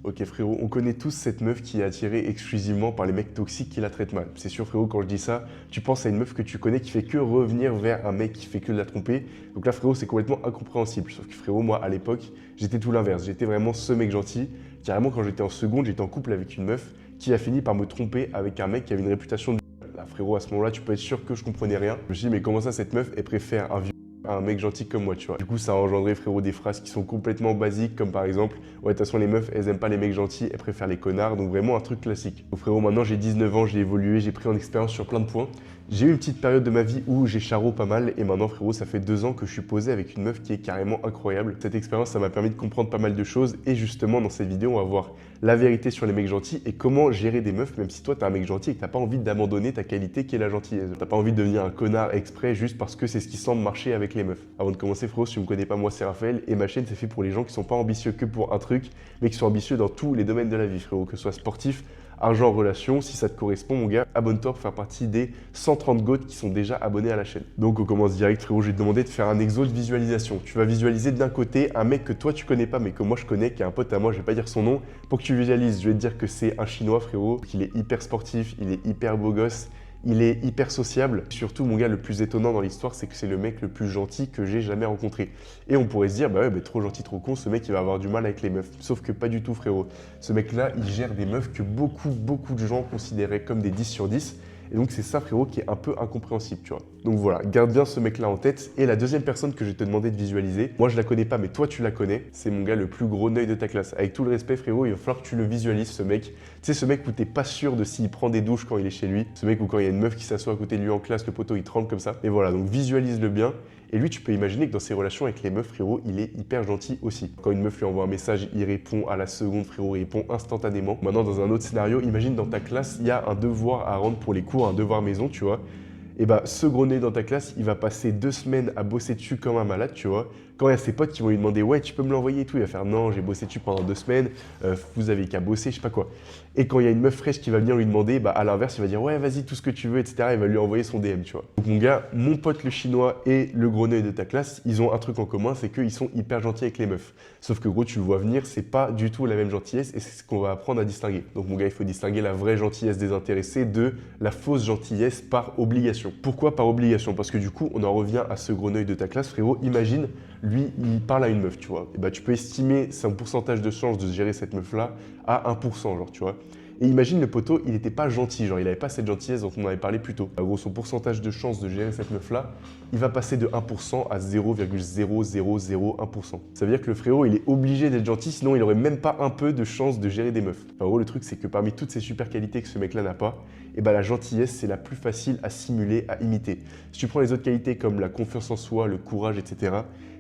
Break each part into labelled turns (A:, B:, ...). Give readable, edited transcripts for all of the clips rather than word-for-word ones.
A: Ok frérot, on connaît tous cette meuf qui est attirée exclusivement par les mecs toxiques qui la traitent mal. C'est sûr frérot, quand je dis ça, tu penses à une meuf que tu connais qui fait que revenir vers un mec qui fait que de la tromper. Donc là frérot, c'est complètement incompréhensible. Sauf que frérot, moi à l'époque, j'étais tout l'inverse. J'étais vraiment ce mec gentil. Carrément quand j'étais en seconde, j'étais en couple avec une meuf qui a fini par me tromper avec un mec qui avait une réputation de... Là frérot, à ce moment-là, tu peux être sûr que je comprenais rien. Je me suis dit mais comment ça cette meuf, elle préfère un vieux à un mec gentil comme moi, tu vois. Du coup, ça a engendré, frérot, des phrases qui sont complètement basiques, comme par exemple, ouais, de toute façon, les meufs, elles aiment pas les mecs gentils, elles préfèrent les connards, donc vraiment un truc classique. Donc, frérot, maintenant, j'ai 19 ans, j'ai évolué, j'ai pris en expérience sur plein de points. J'ai eu une petite période de ma vie où j'ai charo pas mal, et maintenant, frérot, ça fait 2 ans que je suis posé avec une meuf qui est carrément incroyable. Cette expérience, ça m'a permis de comprendre pas mal de choses, et justement, dans cette vidéo, on va voir la vérité sur les mecs gentils et comment gérer des meufs, même si toi, t'es un mec gentil et que t'as pas envie d'abandonner ta qualité qui est la gentillesse. T'as pas envie de devenir un connard exprès juste parce que c'est ce qui semble marcher avec les meufs. Avant de commencer, frérot, si tu me connais pas, moi, c'est Raphaël, et ma chaîne, c'est fait pour les gens qui sont pas ambitieux que pour un truc, mais qui sont ambitieux dans tous les domaines de la vie, frérot, que ce soit sportif, argent, relation. Si ça te correspond, mon gars, abonne-toi pour faire partie des 130 goats qui sont déjà abonnés à la chaîne. Donc on commence direct, frérot. Je vais te demander de faire un exo de visualisation. Tu vas visualiser d'un côté un mec que toi tu connais pas mais que moi je connais, qui est un pote à moi, je vais pas dire son nom. Pour que tu visualises, je vais te dire que c'est un chinois, frérot, qu'il est hyper sportif, il est hyper beau gosse. Il est hyper sociable. Surtout, mon gars, le plus étonnant dans l'histoire, c'est que c'est le mec le plus gentil que j'ai jamais rencontré. Et on pourrait se dire, bah ouais, mais trop gentil, trop con, ce mec, il va avoir du mal avec les meufs. Sauf que pas du tout, frérot. Ce mec-là, il gère des meufs que beaucoup de gens considéraient comme des 10 sur 10. Et donc, c'est ça, frérot, qui est un peu incompréhensible, tu vois. Donc voilà, garde bien ce mec-là en tête. Et la deuxième personne que je vais te demander de visualiser, moi, je la connais pas, mais toi, tu la connais. C'est mon gars le plus gros neuil de ta classe. Avec tout le respect, frérot, il va falloir que tu le visualises, ce mec. Tu sais, ce mec où t'es pas sûr de s'il prend des douches quand il est chez lui. Ce mec où quand il y a une meuf qui s'assoit à côté de lui en classe, le poteau, il tremble comme ça. Et voilà, donc visualise-le bien. Et lui, tu peux imaginer que dans ses relations avec les meufs, frérot, il est hyper gentil aussi. Quand une meuf lui envoie un message, il répond à la seconde, frérot, il répond instantanément. Maintenant, dans un autre scénario, imagine dans ta classe, il y a un devoir à rendre pour les cours, un devoir maison, tu vois. Et bah, ce gros nez dans ta classe, il va passer 2 semaines à bosser dessus comme un malade, tu vois. Quand il y a ses potes qui vont lui demander, ouais, tu peux me l'envoyer et tout, il va faire, non, j'ai bossé dessus pendant 2 semaines, vous avez qu'à bosser, je sais pas quoi. Et quand il y a une meuf fraîche qui va venir lui demander, bah, à l'inverse, il va dire, ouais, vas-y, tout ce que tu veux, etc. Il va lui envoyer son DM, tu vois. Donc, mon gars, mon pote le chinois et le gros nez de ta classe, ils ont un truc en commun, c'est qu'ils sont hyper gentils avec les meufs. Sauf que, gros, tu le vois venir, c'est pas du tout la même gentillesse et c'est ce qu'on va apprendre à distinguer. Donc, mon gars, il faut distinguer la vraie gentillesse désintéressée de la fausse gentillesse par obligation. Pourquoi par obligation? Parce que du coup, on en revient à ce gros nez de ta classe, frérot. Imagine, lui, il parle à une meuf, tu vois. Et bah, tu peux estimer son pourcentage de chance de gérer cette meuf-là à 1%, genre, tu vois. Et imagine le poteau, il n'était pas gentil, genre il n'avait pas cette gentillesse dont on avait parlé plus tôt. En gros, son pourcentage de chance de gérer cette meuf-là, il va passer de 1% à 0,0001%. Ça veut dire que le frérot, il est obligé d'être gentil, sinon il n'aurait même pas un peu de chance de gérer des meufs. En gros, le truc, c'est que parmi toutes ces super qualités que ce mec-là n'a pas, et bah, la gentillesse, c'est la plus facile à simuler, à imiter. Si tu prends les autres qualités comme la confiance en soi, le courage, etc.,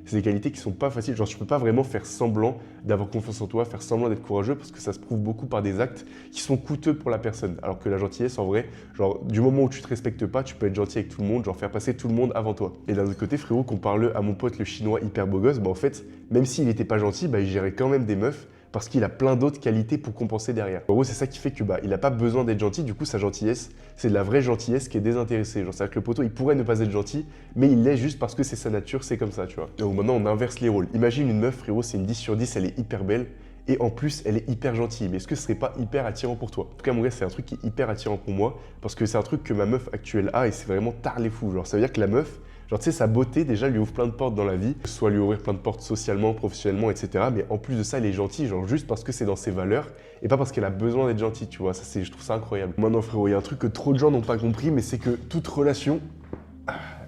A: c'est des qualités qui sont pas faciles. Genre, tu peux pas vraiment faire semblant d'avoir confiance en toi, faire semblant d'être courageux parce que ça se prouve beaucoup par des actes qui sont coûteux pour la personne. Alors que la gentillesse, en vrai, genre, du moment où tu te respectes pas, tu peux être gentil avec tout le monde, genre faire passer tout le monde avant toi. Et d'un autre côté, frérot, comparé à mon pote le chinois hyper beau gosse, bah en fait, même s'il était pas gentil, bah il gérait quand même des meufs parce qu'il a plein d'autres qualités pour compenser derrière. En gros, c'est ça qui fait que bah, il n'a pas besoin d'être gentil, du coup sa gentillesse, c'est de la vraie gentillesse qui est désintéressée. Genre, c'est-à-dire que le poteau, il pourrait ne pas être gentil, mais il l'est juste parce que c'est sa nature, c'est comme ça, tu vois. Donc maintenant, on inverse les rôles. Imagine une meuf, frérot, c'est une 10 sur 10, elle est hyper belle, et en plus, elle est hyper gentille. Mais est-ce que ce serait pas hyper attirant pour toi? En tout cas, mon gars, c'est un truc qui est hyper attirant pour moi, parce que c'est un truc que ma meuf actuelle a, et c'est vraiment tard les fous. Genre, ça veut dire que la meuf, genre, tu sais, sa beauté, déjà, lui ouvre plein de portes dans la vie, soit lui ouvrir plein de portes socialement, professionnellement, etc. Mais en plus de ça, elle est gentille, genre juste parce que c'est dans ses valeurs et pas parce qu'elle a besoin d'être gentille, tu vois. Ça, je trouve ça incroyable. Maintenant, frérot, il y a un truc que trop de gens n'ont pas compris, mais c'est que toute relation...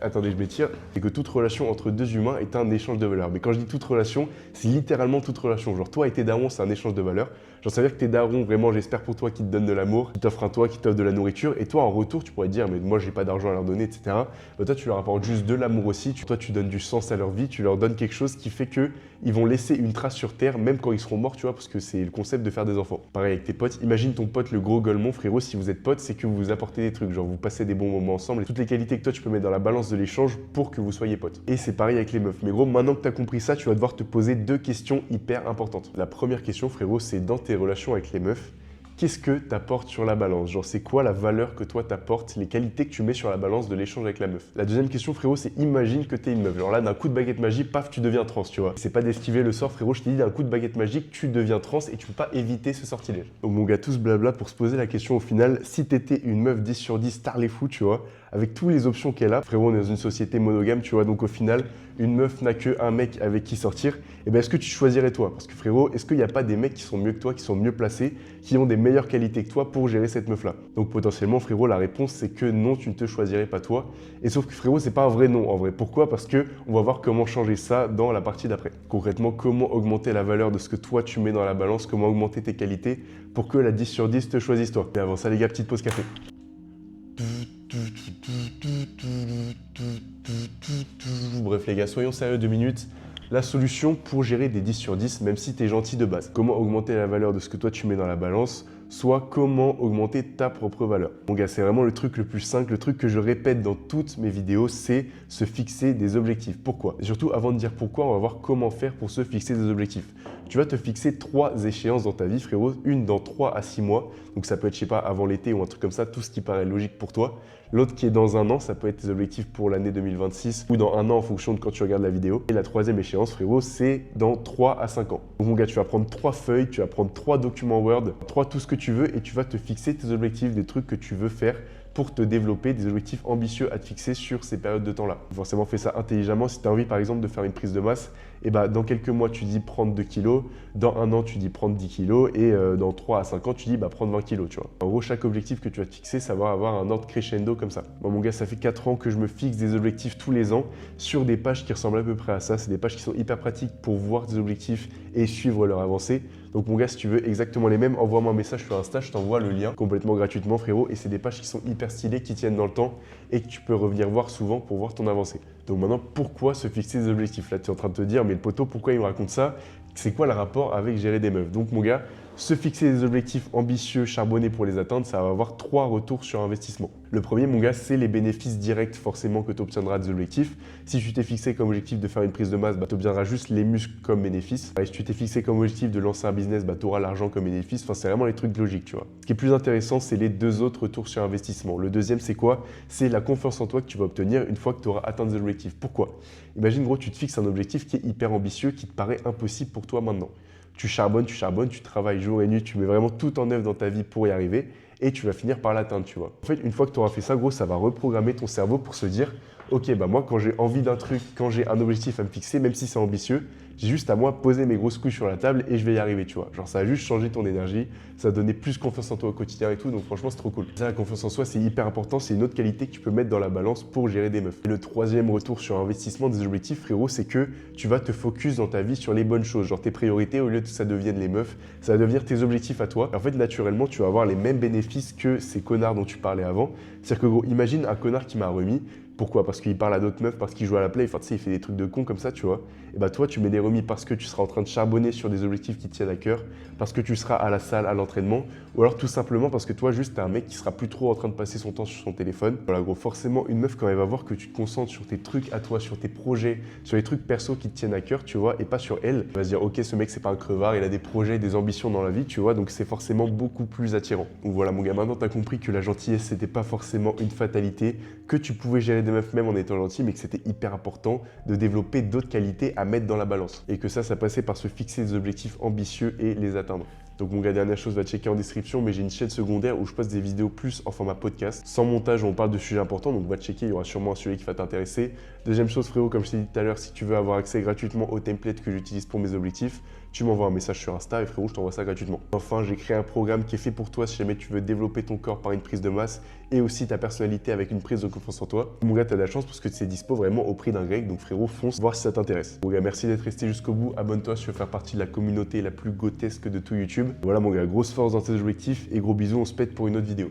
A: Attendez, je m'étire. C'est que toute relation entre deux humains est un échange de valeurs. Mais quand je dis toute relation, c'est littéralement toute relation. Genre, toi et tes darons, c'est un échange de valeurs. Genre, ça veut dire que tes darons, vraiment, j'espère pour toi, qu'ils te donnent de l'amour, qu'ils t'offrent un toit, qu'ils t'offrent de la nourriture. Et toi, en retour, tu pourrais te dire, mais moi, j'ai pas d'argent à leur donner, etc. Bah, toi, tu leur apportes juste de l'amour aussi. Toi, tu donnes du sens à leur vie. Tu leur donnes quelque chose qui fait que ils vont laisser une trace sur Terre, même quand ils seront morts, tu vois, parce que c'est le concept de faire des enfants. Pareil avec tes potes. Imagine ton pote, le gros golemon, frérot, si vous êtes potes, c'est que vous vous apportez des trucs. Genre, vous passez des bons moments ensemble. Et toutes les qualités que toi, tu peux mettre dans la balance de l'échange pour que vous soyez potes. Et c'est pareil avec les meufs. Mais gros, maintenant que tu as compris ça, tu vas devoir te poser 2 questions hyper importantes. La première question, frérot, c'est dans tes relations avec les meufs, qu'est-ce que tu apportes sur la balance? Genre, c'est quoi la valeur que toi t'apportes, les qualités que tu mets sur la balance de l'échange avec la meuf? La deuxième question, frérot, c'est imagine que t'es une meuf. Genre là, d'un coup de baguette magique, paf, tu deviens trans, tu vois. C'est pas d'esquiver le sort, frérot, je t'ai dit, d'un coup de baguette magique, tu deviens trans et tu peux pas éviter ce sortilège. Donc, mon gars, tout ce blabla pour se poser la question au final, si t'étais une meuf 10 sur 10, star les fous, tu vois, avec toutes les options qu'elle a, frérot, on est dans une société monogame, tu vois, donc au final, une meuf n'a qu'un mec avec qui sortir, et ben est-ce que tu choisirais toi? Parce que frérot, est-ce qu'il n'y a pas des mecs qui sont mieux que toi, qui sont mieux placés, qui ont des meilleures qualités que toi pour gérer cette meuf-là? Donc potentiellement, frérot, la réponse c'est que non, tu ne te choisirais pas toi. Et sauf que frérot, c'est pas un vrai non en vrai. Pourquoi? Parce que on va voir comment changer ça dans la partie d'après. Concrètement, comment augmenter la valeur de ce que toi tu mets dans la balance, comment augmenter tes qualités pour que la 10 sur 10 te choisisse toi. Et avant ça les gars, petite pause café. Bref les gars, soyons sérieux 2 minutes. La solution pour gérer des 10 sur 10, même si tu es gentil de base. Comment augmenter la valeur de ce que toi tu mets dans la balance, soit comment augmenter ta propre valeur. Mon gars, c'est vraiment le truc le plus simple, le truc que je répète dans toutes mes vidéos, c'est se fixer des objectifs. Pourquoi? Et surtout, avant de dire pourquoi, on va voir comment faire pour se fixer des objectifs. Tu vas te fixer 3 échéances dans ta vie, frérot, une dans 3 à 6 mois. Donc ça peut être, je sais pas, avant l'été ou un truc comme ça, tout ce qui paraît logique pour toi. L'autre qui est dans un an, ça peut être tes objectifs pour l'année 2026 ou dans un an en fonction de quand tu regardes la vidéo. Et la troisième échéance, frérot, c'est dans 3 à 5 ans. Donc mon gars, tu vas prendre 3 feuilles, tu vas prendre 3 documents Word, 3 tout ce que tu veux et tu vas te fixer tes objectifs, des trucs que tu veux faire pour te développer, des objectifs ambitieux à te fixer sur ces périodes de temps-là. Forcément, fais ça intelligemment. Si tu as envie, par exemple, de faire une prise de masse, et bah, dans quelques mois, tu dis prendre 2 kilos, dans un an, tu dis prendre 10 kilos, et dans 3 à 5 ans, tu dis prendre 20 kilos, tu vois. En gros, chaque objectif que tu vas te fixer, ça va avoir un ordre crescendo comme ça. Moi, mon gars, ça fait 4 ans que je me fixe des objectifs tous les ans sur des pages qui ressemblent à peu près à ça. C'est des pages qui sont hyper pratiques pour voir tes objectifs et suivre leur avancée. Donc mon gars, si tu veux exactement les mêmes, envoie-moi un message sur Insta, je t'envoie le lien complètement gratuitement, frérot. Et c'est des pages qui sont hyper stylées, qui tiennent dans le temps et que tu peux revenir voir souvent pour voir ton avancée. Donc maintenant, pourquoi se fixer des objectifs? Là, tu es en train de te dire, mais le poteau, pourquoi il me raconte ça? C'est quoi le rapport avec gérer des meufs? Donc mon gars, se fixer des objectifs ambitieux, charbonnés pour les atteindre, ça va avoir 3 retours sur investissement. Le premier, mon gars, c'est les bénéfices directs forcément que tu obtiendras des objectifs. Si tu t'es fixé comme objectif de faire une prise de masse, tu obtiendras juste les muscles comme bénéfice. Et si tu t'es fixé comme objectif de lancer un business, tu auras l'argent comme bénéfice. Enfin, c'est vraiment les trucs logiques, tu vois. Ce qui est plus intéressant, c'est les 2 autres retours sur investissement. Le deuxième, c'est quoi? C'est la confiance en toi que tu vas obtenir une fois que tu auras atteint des objectifs. Pourquoi? Imagine, gros, tu te fixes un objectif qui est hyper ambitieux, qui te paraît impossible pour toi maintenant. Tu charbonnes, tu travailles jour et nuit, tu mets vraiment tout en œuvre dans ta vie pour y arriver et tu vas finir par l'atteindre, tu vois. En fait, une fois que tu auras fait ça, gros, ça va reprogrammer ton cerveau pour se dire « Ok, bah moi, quand j'ai envie d'un truc, quand j'ai un objectif à me fixer, même si c'est ambitieux, j'ai juste à moi poser mes grosses couilles sur la table et je vais y arriver, tu vois. Genre, ça a juste changé ton énergie, ça a donné plus confiance en toi au quotidien et tout, donc franchement, c'est trop cool. Ça, la confiance en soi, c'est hyper important, c'est une autre qualité que tu peux mettre dans la balance pour gérer des meufs. Et le troisième retour sur investissement des objectifs, frérot, c'est que tu vas te focus dans ta vie sur les bonnes choses, genre tes priorités, au lieu que ça devienne les meufs, ça va devenir tes objectifs à toi. Et en fait, naturellement, tu vas avoir les mêmes bénéfices que ces connards dont tu parlais avant. C'est-à-dire que, gros, imagine un connard qui m'a remis. Pourquoi? Parce qu'il parle à d'autres meufs, parce qu'il joue à la play, enfin, tu sais, il fait des trucs de con comme ça, tu vois. Et bah toi, tu mets des remis parce que tu seras en train de charbonner sur des objectifs qui te tiennent à cœur, parce que tu seras à la salle, à l'entraînement, ou alors tout simplement parce que toi, juste, t'es un mec qui sera plus trop en train de passer son temps sur son téléphone. Voilà, gros, forcément, une meuf, quand elle va voir que tu te concentres sur tes trucs à toi, sur tes projets, sur les trucs perso qui te tiennent à cœur, tu vois, et pas sur elle, elle va se dire, ok, ce mec, c'est pas un crevard, il a des projets, des ambitions dans la vie, tu vois, donc c'est forcément beaucoup plus attirant. Donc voilà, mon gars, maintenant, t'as compris que la gentillesse, c'était pas forcément une fatalité, que tu pouvais gérer des meufs même en étant gentil, mais que c'était hyper important de développer d'autres qualités à mettre dans la balance. Et que ça passait par se fixer des objectifs ambitieux et les atteindre. Donc mon gars, dernière chose, va checker en description, mais j'ai une chaîne secondaire où je poste des vidéos plus en format podcast, sans montage, où on parle de sujets importants, donc va checker, il y aura sûrement un sujet qui va t'intéresser. Deuxième chose, frérot, comme je t'ai dit tout à l'heure, si tu veux avoir accès gratuitement au template que j'utilise pour mes objectifs, tu m'envoies un message sur Insta et frérot, je t'envoie ça gratuitement. Enfin, j'ai créé un programme qui est fait pour toi si jamais tu veux développer ton corps par une prise de masse et aussi ta personnalité avec une prise de confiance en toi. Mon gars, t'as de la chance parce que c'est dispo vraiment au prix d'un grec, donc frérot, fonce, voir si ça t'intéresse. Mon gars, merci d'être resté jusqu'au bout. Abonne-toi si tu veux faire partie de la communauté la plus grotesque de tout YouTube. Voilà mon gars, grosse force dans tes objectifs et gros bisous, on se pète pour une autre vidéo.